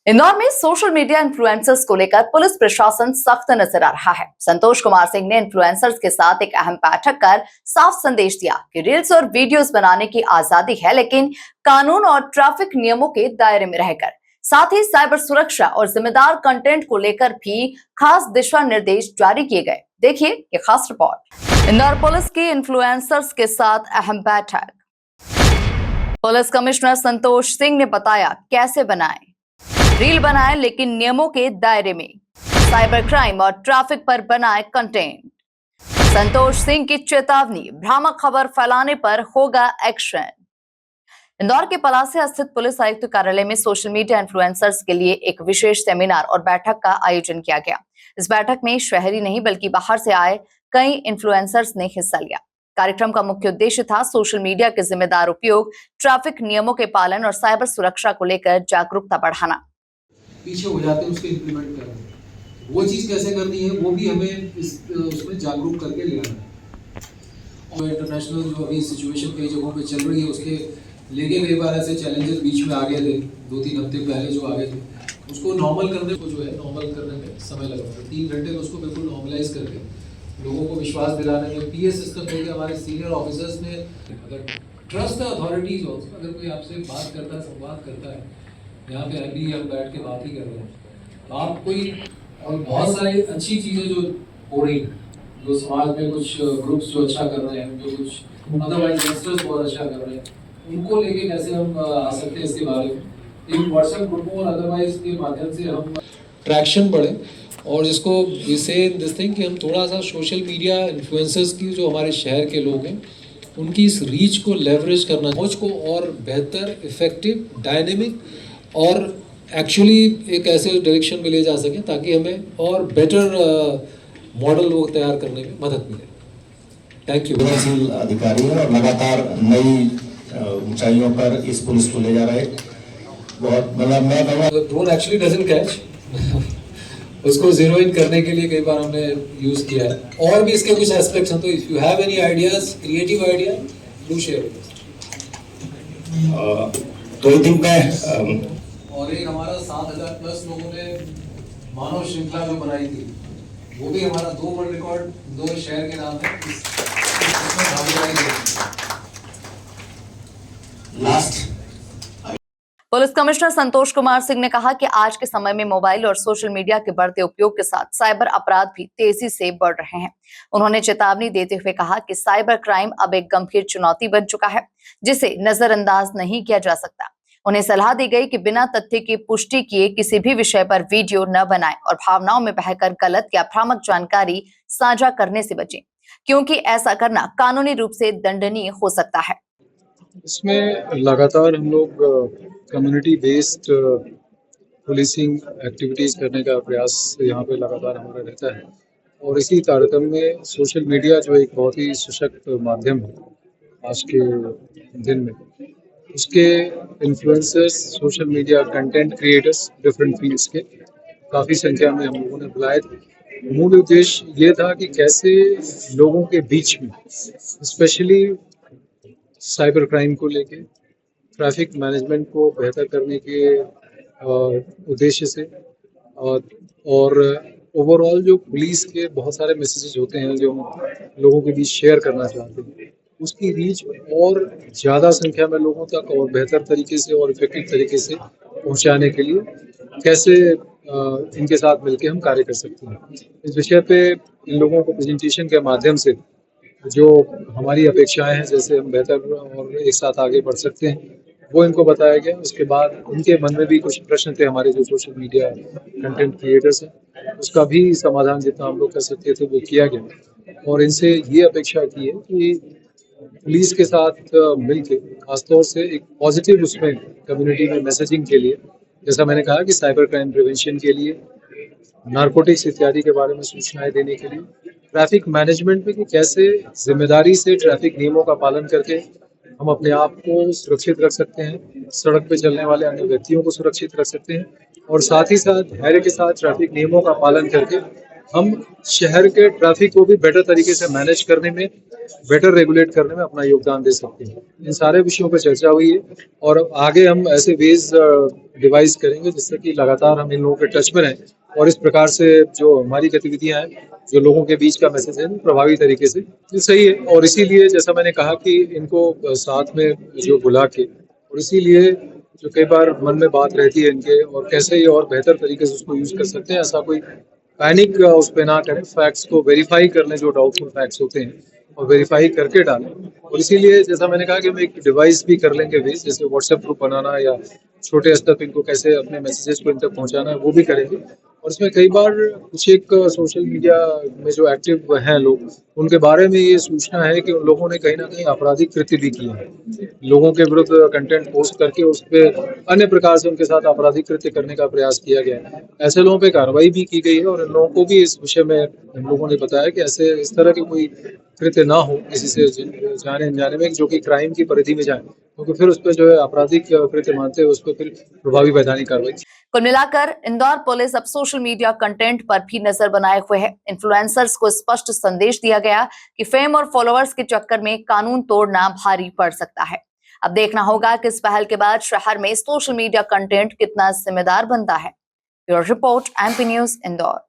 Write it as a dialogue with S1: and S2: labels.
S1: इंदौर में social media influencers को लेकर पुलिस प्रशासन सख्त नजर आ रहा है। संतोष कुमार सिंह ने इन्फ्लुएंसर्स के साथ एक अहम बैठक कर साफ संदेश दिया कि रील्स और वीडियोस बनाने की आजादी है, लेकिन कानून और ट्रैफिक नियमों के दायरे में रहकर। साथ ही साइबर सुरक्षा और जिम्मेदार कंटेंट को लेकर भी खास दिशा निर्देश जारी किए गए। देखिए ये खास रिपोर्ट। इंदौर पुलिस की इन्फ्लुएंसर्स के साथ अहम बैठक। पुलिस कमिश्नर संतोष सिंह ने बताया कैसे बनाएं रील बनाएं, लेकिन नियमों के दायरे में। साइबर क्राइम और ट्रैफिक पर बनाए कंटेंट। संतोष सिंह की चेतावनी, भ्रामक खबर फैलाने पर होगा एक्शन। इंदौर के पलासिया स्थित पुलिस आयुक्त कार्यालय में सोशल मीडिया इन्फ्लुएंसर्स के लिए एक विशेष सेमिनार और बैठक का आयोजन किया गया। इस बैठक में शहरी नहीं बल्कि बाहर से आए कई इन्फ्लुएंसर्स ने हिस्सा लिया। कार्यक्रम का मुख्य उद्देश्य था सोशल मीडिया के जिम्मेदार उपयोग, ट्रैफिक नियमों के पालन और साइबर सुरक्षा को लेकर जागरूकता बढ़ाना।
S2: पीछे हो जाते हैं उसको इम्प्लीमेंट करना, वो चीज़ कैसे करनी है वो भी हमें उसमें जागरूक करके ले आना है। और इंटरनेशनल जो अभी सिचुएशन कई जगहों पे चल रही है उसके लेके कई बार ऐसे चैलेंजेस बीच में आ गए थे, 2-3 हफ्ते पहले जो आ गए थे, उसको नॉर्मल करने को जो है नॉर्मल करने में समय लगा था। 3 घंटे में उसको बिल्कुल नॉर्मलाइज करके लोगों को विश्वास दिलाने में पीए सिस्टम देके हमारे सीनियर ऑफिसर्स ने अगर ट्रस्ट द अथॉरिटीज ऑल्सो, अगर कोई आपसे बात करता है, संवाद करता है, यहाँ पे अभी हम बैठ के बात ही कर रहे हैं, तो आप कोई और बहुत सारी अच्छी चीज़ें जो हो रही हैं, जो समाज में कुछ ग्रुप्स जो अच्छा कर रहे हैं, जो कुछ अदरवाइज यंगस्टर्स बहुत अच्छा कर रहे हैं, उनको लेके कैसे हम आ सकते हैं इसके बारे में इन व्हाट्सएप ग्रुपों और अदरवाइज के माध्यम से हम ट्रैक्शन बढ़े। और जिसको से दिस थिंग कि हम थोड़ा सा सोशल मीडिया इन्फ्लुएंसर्स की जो हमारे शहर के लोग हैं उनकी इस रीच को लेवरेज करना, पहुंच को और बेहतर, इफेक्टिव, डायनेमिक और एक्चुअली एक ऐसे डायरेक्शन में ले जा सकें ताकि हमें और बेटर मॉडल लोग तैयार करने में मदद मिले। Thank you.
S3: तहसील अधिकारी है और लगातार नई ऊंचाइयों पर इस पुलिस को ले जा रहे। बहुत मतलब मैं
S2: ड्रोन एक्चुअली डजंट कैच उसको जीरो इन करने के लिए कई बार हमने यूज किया है। और भी इसके कुछ एस्पेक्ट्स हैं, तो if you have any ideas, creative idea, do share with us.
S3: तो एक दिन में
S2: और एक हमारा 7,000 प्लस लोगों ने मानव श्रृंखला जो बनाई थी, वो भी हमारा 2 वर्ल्ड रिकॉर्ड 2 शहर के नाम है।
S3: Last
S1: police commissioner Santosh Kumar Singh ने कहा कि आज के समय में मोबाइल और सोशल मीडिया के बढ़ते उपयोग के साथ साइबर अपराध भी तेजी से बढ़ रहे हैं। उन्होंने चेतावनी देते हुए कहा कि साइबर क्राइम अब एक गंभीर चुनौती बन चुका है जिसे नजरअंदाज नहीं किया जा सकता। उन्हें सलाह दी गई कि बिना तथ्य की पुष्टि किए किसी भी विषय पर वीडियो न बनाएं और भावनाओं में बहकर गलत या भ्रामक जानकारी साझा करने से बचें, क्योंकि ऐसा करना कानूनी रूप से दंडनीय हो सकता है।
S4: इसमें लगातार हम लोग कम्युनिटी बेस्ड पुलिसिंग एक्टिविटीज करने का प्रयास यहाँ पे लगातार हमारा रहता है और इसी कार्यक्रम में सोशल मीडिया जो एक बहुत ही सशक्त माध्यम है आज के दिन में, उसके influencers, social media content creators different fields के काफ़ी संख्या में हम लोगों ने बुलाए थे। मूल उद्देश्य ये था कि कैसे लोगों के बीच में स्पेशली साइबर क्राइम को लेके, ट्रैफिक मैनेजमेंट को बेहतर करने के उद्देश्य से और ओवरऑल जो पुलिस के बहुत सारे मैसेजेस होते हैं जो लोगों के बीच शेयर करना चाहते हैं, उसकी रीच और ज़्यादा संख्या में लोगों तक और बेहतर तरीके से और इफेक्टिव तरीके से पहुंचाने के लिए कैसे इनके साथ मिलकर हम कार्य कर सकते हैं। इस विषय पे इन लोगों को प्रेजेंटेशन के माध्यम से जो हमारी अपेक्षाएं हैं, जैसे हम बेहतर और एक साथ आगे बढ़ सकते हैं, वो इनको बताया गया। उसके बाद उनके मन में भी कुछ प्रश्न थे हमारे जो सोशल मीडिया कंटेंट क्रिएटर्स हैं, उसका भी समाधान जितना हम लोग कर सकते थे वो किया गया। और इनसे ये अपेक्षा की है कि पुलिस के साथ मिलके खासतौर से एक पॉजिटिव उसमें कम्युनिटी में मैसेजिंग के लिए, जैसा मैंने कहा कि साइबर क्राइम प्रिवेंशन के लिए, नारकोटिक्स इत्यादि के बारे में सूचनाएं देने के लिए, ट्रैफिक मैनेजमेंट में कि कैसे जिम्मेदारी से ट्रैफिक नियमों का पालन करके हम अपने आप को सुरक्षित रख सकते हैं, सड़क पे चलने वाले अन्य व्यक्तियों को सुरक्षित रख सकते हैं और साथ ही साथ धैर्य के साथ ट्रैफिक नियमों का पालन करके हम शहर के ट्रैफिक को भी बेटर तरीके से मैनेज करने में, बेटर रेगुलेट करने में अपना योगदान दे सकते हैं। इन सारे विषयों पर चर्चा हुई है और आगे हम ऐसे वेज डिवाइस करेंगे जिससे कि लगातार हम इन लोगों के टच में रहें और इस प्रकार से जो हमारी गतिविधियां हैं, जो लोगों के बीच का मैसेज है, प्रभावी तरीके से ये सही है। और इसीलिए जैसा मैंने कहा कि इनको साथ में जो बुला के, और इसीलिए जो कई बार मन में बात रहती है इनके, और कैसे ये और बेहतर तरीके से उसको यूज कर सकते हैं, ऐसा कोई पैनिक उस पे ना करें, फैक्ट्स को वेरीफाई कर लें, जो डाउटफुल फैक्ट्स होते हैं और वेरीफाई करके डालें। और इसीलिए जैसा मैंने कहा कि हम एक डिवाइस भी कर लेंगे वेज, जैसे व्हाट्सएप ग्रुप बनाना या छोटे स्तर पे इनको कैसे अपने मैसेजेस को इन तक पहुंचाना है, वो भी करेंगे। और इसमें कई बार कुछ एक सोशल मीडिया में जो एक्टिव हैं लोग, उनके बारे में ये सूचना है कि उन लोगों ने कहीं ना कहीं आपराधिक कृत्य भी किया है। लोगों के विरुद्ध कंटेंट पोस्ट करके उस पर अन्य प्रकार से उनके साथ आपराधिक कृत्य करने का प्रयास किया गया है। ऐसे लोगों पे कार्रवाई भी की गई है और इन लोगों को भी इस विषय में हम लोगों ने बताया कि ऐसे इस तरह के कोई कृत्य ना हो किसी से जाने अनजाने में, जो कि क्राइम की परिधि में जाए, क्योंकि फिर उस पर जो है आपराधिक कृत्य मानते हैं, उस पर फिर प्रभावी वैधानिक कार्रवाई।
S1: कुल मिलाकर इंदौर पुलिस अब सोशल मीडिया कंटेंट पर भी नजर बनाए हुए है। इन्फ्लुएंसर्स को स्पष्ट संदेश दिया गया कि फेम और फॉलोअर्स के चक्कर में कानून तोड़ना भारी पड़ सकता है। अब देखना होगा कि इस पहल के बाद शहर में सोशल मीडिया कंटेंट कितना जिम्मेदार बनता है। Bureau report, MP news, Indore.